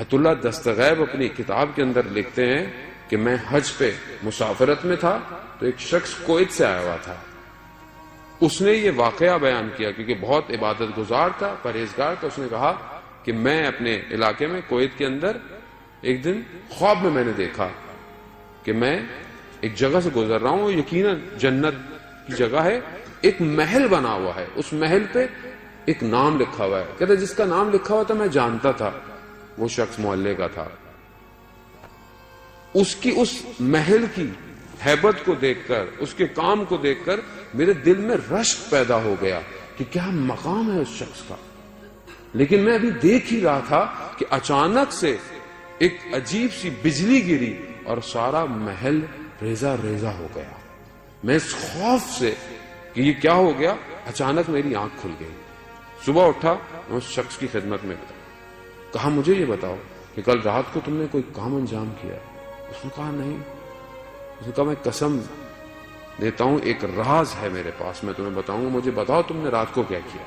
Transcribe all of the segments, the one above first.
آیت اللہ دستغیب اپنی کتاب کے اندر لکھتے ہیں کہ میں حج پہ مسافرت میں تھا تو ایک شخص کویت سے آیا ہوا تھا. اس نے یہ واقعہ بیان کیا کیونکہ بہت عبادت گزار تھا, پرہیزگار تھا. اس نے کہا کہ میں اپنے علاقے میں کویت کے اندر ایک دن خواب میں نے دیکھا کہ میں ایک جگہ سے گزر رہا ہوں, یقیناً جنت کی جگہ ہے, ایک محل بنا ہوا ہے, اس محل پہ ایک نام لکھا ہوا ہے. کہتا جس کا نام لکھا ہوا تھا میں جانتا تھا, وہ شخص محلے کا تھا. اس کی اس محل کی ہیبت کو دیکھ کر, اس کے کام کو دیکھ کر میرے دل میں رشک پیدا ہو گیا کہ کیا مقام ہے اس شخص کا. لیکن میں ابھی دیکھ ہی رہا تھا کہ اچانک سے ایک عجیب سی بجلی گری اور سارا محل ریزہ ریزہ ہو گیا. میں اس خوف سے کہ یہ کیا ہو گیا, اچانک میری آنکھ کھل گئی. صبح اٹھا, میں اس شخص کی خدمت میں کہا مجھے یہ بتاؤ کہ کل رات کو تم نے کوئی کام انجام کیا؟ اس نے کہا نہیں. اس نے کہا میں قسم دیتا ہوں ایک راز ہے میرے پاس, میں تمہیں بتاؤں گا, مجھے بتاؤ تم نے رات کو کیا کیا.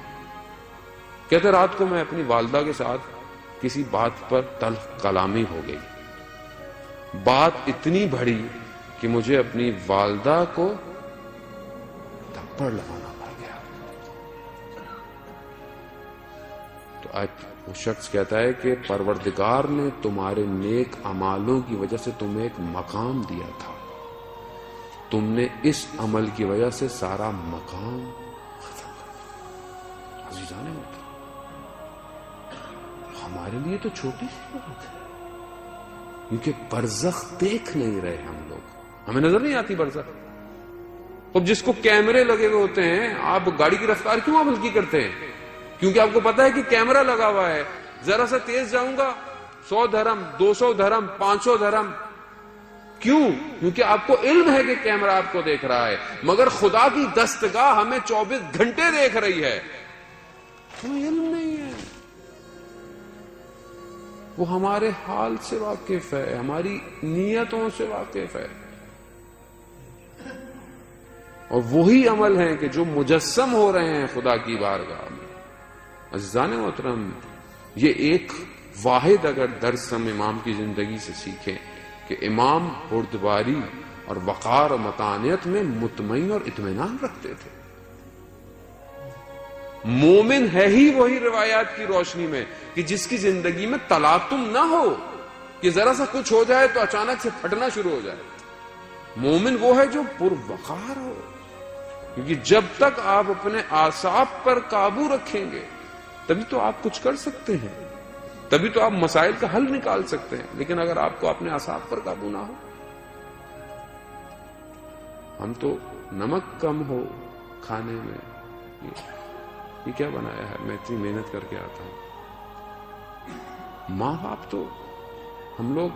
کہتے رات کو میں اپنی والدہ کے ساتھ کسی بات پر تلخ کلامی ہو گئی. بات اتنی بڑی کہ مجھے اپنی والدہ کو تھپڑ لگانا پڑ گیا. تو آج وہ شخص کہتا ہے کہ پروردگار نے تمہارے نیک اعمالوں کی وجہ سے تمہیں ایک مقام دیا تھا, تم نے اس عمل کی وجہ سے سارا مقام ختم کر دیا. عزیزان محترم, ہمارے لیے تو چھوٹی سی بات ہے کیونکہ برزخ دیکھ نہیں رہے ہم لوگ, ہمیں نظر نہیں آتی برزخ. اب جس کو کیمرے لگے ہوئے ہوتے ہیں, آپ گاڑی کی رفتار کیوں آپ ہلکی کرتے ہیں؟ کیونکہ آپ کو پتا ہے کہ کیمرہ لگا ہوا ہے, ذرا سا تیز جاؤں گا 100 درہم, 200 درہم, 500 درہم. کیوں؟ کیونکہ آپ کو علم ہے کہ کیمرہ آپ کو دیکھ رہا ہے, مگر خدا کی دستگاہ ہمیں 24 گھنٹے دیکھ رہی ہے. ہمیں علم نہیں ہے. وہ ہمارے حال سے واقف ہے, ہماری نیتوں سے واقف ہے, اور وہی عمل ہیں کہ جو مجسم ہو رہے ہیں خدا کی بارگاہ میں. عزیزان محترم, یہ ایک واحد اگر درس ہم امام کی زندگی سے سیکھیں کہ امام بردباری اور وقار و متانیت میں مطمئن اور اطمینان رکھتے تھے. مومن ہے ہی وہی روایات کی روشنی میں کہ جس کی زندگی میں تلاطم نہ ہو, کہ ذرا سا کچھ ہو جائے تو اچانک سے پھٹنا شروع ہو جائے. مومن وہ ہے جو پروقار ہو, کیونکہ جب تک آپ اپنے اعصاب پر قابو رکھیں گے تبھی تو آپ کچھ کر سکتے ہیں, تبھی تو آپ مسائل کا حل نکال سکتے ہیں. لیکن اگر آپ کو اپنے اعصاب پر قابو نہ ہو, ہم تو نمک کم ہو کھانے میں, یہ کیا بنایا ہے, میں اتنی محنت کر کے آتا ہوں. ماں باپ تو ہم لوگ,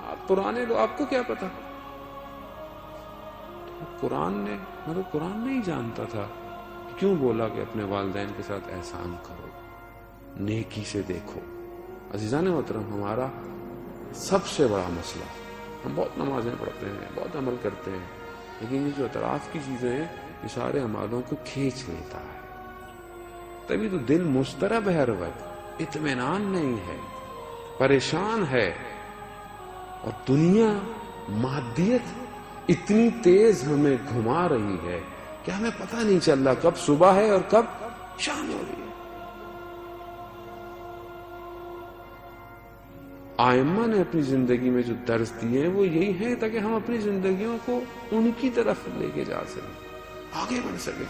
آپ پرانے لوگ, آپ کو کیا پتا. قرآن نے, مگر قرآن نہیں جانتا تھا کیوں بولا کہ اپنے والدین کے ساتھ احسان کرو, نیکی سے دیکھو. عزیزان محترم, ہمارا سب سے بڑا مسئلہ, ہم بہت نمازیں پڑھتے ہیں, بہت عمل کرتے ہیں, لیکن یہ جو اطراف کی چیزیں ہیں یہ سارے اعمالوں کو کھینچ لیتا ہے. تبھی تو دل مضطرب ہے, ہر وقت اطمینان نہیں ہے, پریشان ہے. اور دنیا مادیت اتنی تیز ہمیں گھما رہی ہے کہ ہمیں پتہ نہیں چل رہا کب صبح ہے اور کب شام ہو رہی ہے. ائمہ نے اپنی زندگی میں جو درس دیے ہیں وہ یہی ہیں تاکہ ہم اپنی زندگیوں کو ان کی طرف لے کے جا سکیں, آگے بڑھ سکیں.